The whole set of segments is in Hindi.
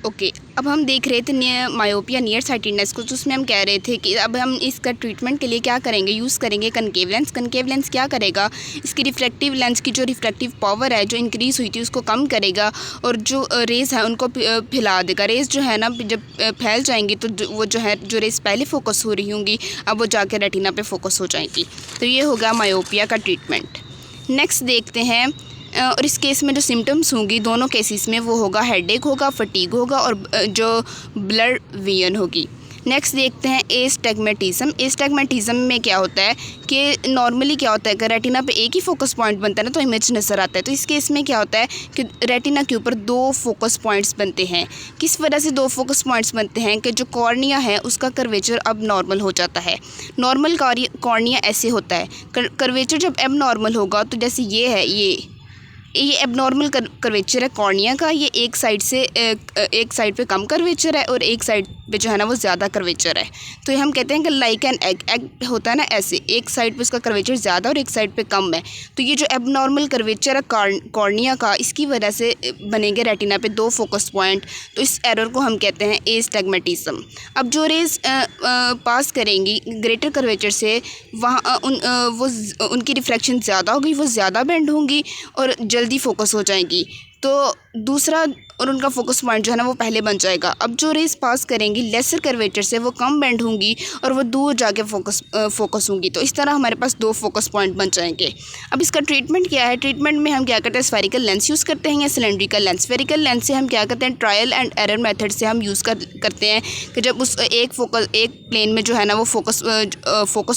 ओके, अब हम देख रहे थे मायोपिया नियर साइटेडनेस को, तो उसमें हम कह रहे थे कि अब हम इसका ट्रीटमेंट के लिए क्या करेंगे, यूज़ करेंगे कनकेव लेंस। कनकेव लेंस क्या करेगा, इसकी रिफ्लेक्टिव लेंस की जो रिफ्लेक्टिव पावर है जो इंक्रीज़ हुई थी उसको कम करेगा और जो रेज़ है उनको फैला देगा। रेज़ जो है ना जब फैल जाएंगी तो वो जो है जो रेज़ पहले फोकस हो रही होंगी अब वो जाकर रेटिना पे फोकस हो जाएंगी। तो ये होगा मायोपिया का ट्रीटमेंट। नेक्स्ट देखते हैं और इस केस में जो सिम्टम्स होंगी दोनों केसेस में वो होगा हेडेक होगा, फटीग होगा और जो ब्लड विजन होगी। नेक्स्ट देखते हैं एस्टिग्मेटिज्म। एस्टिग्मेटिज्म में क्या होता है कि नॉर्मली क्या होता है अगर रेटिना पे एक ही फोकस पॉइंट बनता है ना तो इमेज नज़र आता है। तो इस केस में क्या होता है कि रेटिना के ऊपर दो फोकस पॉइंट्स बनते हैं। किस वजह से दो फोकस पॉइंट्स बनते हैं कि जो कॉर्निया है उसका कर्वेचर अब नॉर्मल हो जाता है। नॉर्मल कॉर्निया ऐसे होता है, कर्वेचर जब अब नॉर्मल होगा तो जैसे ये है, ये एबनॉर्मल कर्वेचर है कॉर्निया का। ये एक साइड पे कम कर्वेचर है और एक साइड पे जो है ना वो ज़्यादा कर्वेचर है। तो ये हम कहते हैं कि लाइक एन एग होता है ना, ऐसे एक साइड पे उसका कर्वेचर ज़्यादा और एक साइड पे कम है। तो ये जो एबनॉर्मल कर्वेचर है कॉर्निया का, इसकी वजह से बनेंगे रेटिना पे दो फोकस पॉइंट। तो इस एरर को हम कहते हैं एस्टिग्मेटिज्म। अब जो रेज पास करेंगी ग्रेटर कर्वेचर से वहाँ उनकी रिफ्लेक्शन ज़्यादा होगी, वो ज़्यादा बेंड होंगी और जल्दी फोकस हो जाएंगी। तो दूसरा और उनका फोकस पॉइंट जो है ना वो पहले बन जाएगा। अब जो रेस पास करेंगी लेसर कर्वेचर से वो कम बेंड होंगी और वो दूर जाके फोकस होंगी। तो इस तरह हमारे पास दो फोकस पॉइंट बन जाएंगे। अब इसका ट्रीटमेंट क्या है, ट्रीटमेंट में हम क्या करते हैं स्फेरिकल लेंस यूज़ करते हैं या सिलेंड्रिकल लेंस। स्फेरिकल लेंस से हम क्या करते हैं ट्रायल एंड एरर मेथड से हम यूज़ करते हैं कि जब उस एक प्लेन में जो है ना वो फोकस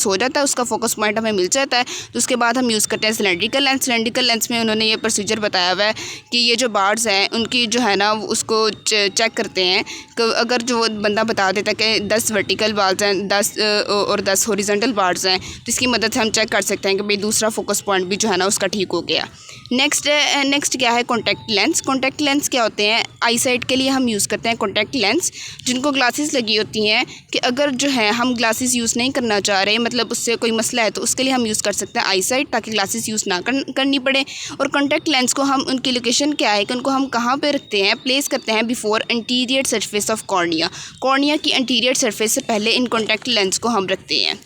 हो जाता है, उसका फोकस पॉइंट हमें मिल जाता है, तो उसके बाद हम यूज़ करते हैं सिलेंड्रिकल लेंस। सिलेंड्रिकल लेंस में उन्होंने ये प्रोसीजर बताया हुआ है कि ये जो बार्स हैं उनकी जो है ना उसको चेक करते हैं कि अगर जो बंदा बता देता है कि 10 वर्टिकल बार्स हैं 10 हॉरिजॉन्टल बार्स हैं, तो इसकी मदद से हम चेक कर सकते हैं कि भाई दूसरा फोकस पॉइंट भी जो है ना उसका ठीक हो गया। नेक्स्ट क्या है कॉन्टैक्ट लेंस। कॉन्टैक्ट लेंस क्या होते हैं, आई साइट के लिए हम यूज़ करते हैं कॉन्टैक्ट लेंस जिनको ग्लासेस लगी होती हैं कि अगर जो है हम ग्लासेस यूज़ नहीं करना चाह रहे, मतलब उससे कोई मसला है, तो उसके लिए हम यूज़ कर सकते हैं आई साइट ताकि ग्लासेस यूज़ ना करनी पड़े। और कॉन्टैक्ट लेंस को हम उनकी लोकेशन क्या है कि उनको हम कहाँ पे रखते हैं, प्लेस करते हैं before anterior surface of cornea. Cornea की एंटीरियर सरफेस से पहले इन कॉन्टैक्ट लेंस को हम रखते हैं।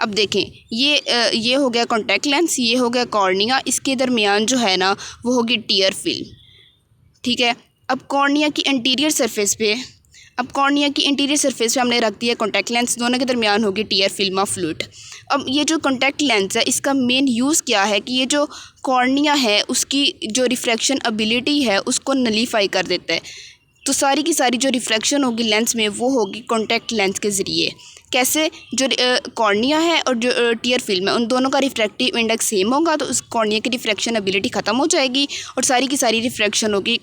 अब देखें ये हो गया कॉन्टैक्ट लेंस, ये हो गया कॉर्निया, इसके दरमियान जो है ना वो होगी टीयर फिल्म। ठीक है, अब कॉर्निया की एंटीरियर सरफेस पे हमने रख दिया कॉन्टैक्ट लेंस, दोनों के दरमियान होगी टीयर फिल्म ऑफ फ्लूइड। अब ये जो कॉन्टैक्ट लेंस है इसका मेन यूज़ क्या है कि ये जो कॉर्निया है उसकी जो रिफ्रैक्शन एबिलिटी है उसको नलीफाई कर देता है। तो सारी की सारी जो रिफ्रैक्शन होगी लेंस में वो होगी कॉन्टैक्ट लेंस के ज़रिए। कैसे, जो कॉर्निया है और जो टीयर फिल्म है उन दोनों का रिफ्रैक्टिव इंडेक्स सेम होगा तो उस कॉर्निया की रिफ्रैक्शन एबिलिटी ख़त्म हो जाएगी और सारी की सारी रिफ्रैक्शन होगी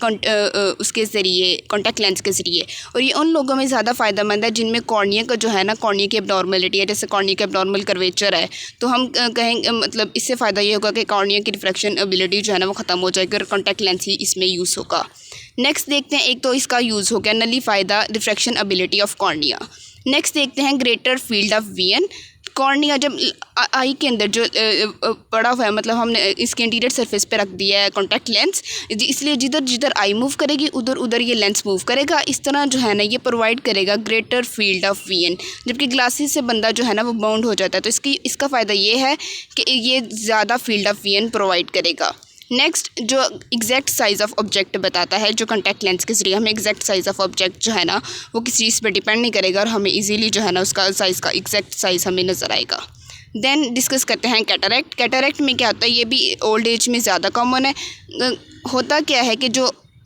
उसके ज़रिए कॉन्टैक्ट लेंस के ज़रिए। और ये उन लोगों में ज़्यादा फ़ायदेमंद है जिनमें कॉर्निया का जो है ना कॉर्निया की एबनॉर्मलिटी है, जैसे कॉर्निया का एबनॉर्मल कर्वेचर है, तो हम कहेंगे मतलब इससे फ़ायदा ये होगा कि कॉर्निया की रिफ्रैक्शन एबिलिटी जो है ना वो ख़त्म हो जाएगी और कॉन्टैक्ट लेंस ही इसमें यूज़ होगा। नेक्स्ट देखते हैं, एक तो इसका यूज़ हो गया nullify the refraction ability of cornea. Next देखते हैं greater field of vision. Cornea जब आई के अंदर जो पड़ा हुआ है, मतलब हमने इसके इंटीरियर सरफेस पे रख दिया है कॉन्टैक्ट लेंस, इसलिए जिधर जिधर आई मूव करेगी उधर उधर ये लेंस मूव करेगा। इस तरह जो है ना ये प्रोवाइड करेगा ग्रेटर फील्ड ऑफ विजन। जबकि ग्लासेस से बंदा जो है ना वो बाउंड हो जाता है, तो इसका फ़ायदा ये है कि ये ज़्यादा फील्ड ऑफ विजन प्रोवाइड करेगा। नेक्स्ट जो एग्जैक्ट साइज़ ऑफ ऑब्जेक्ट बताता है, जो कॉन्टैक्ट लेंस के ज़रिए हमें एग्जैक्ट साइज़ ऑफ ऑब्जेक्ट जो है ना वो किसी चीज़ पर डिपेंड नहीं करेगा और हमें इजीली जो है ना उसका साइज़ का एग्जैक्ट साइज़ हमें नज़र आएगा। देन डिस्कस करते हैं कैटरैक्ट। कैटरैक्ट में क्या होता है, ये भी ओल्ड एज में ज़्यादा कॉमन है। होता क्या है कि जो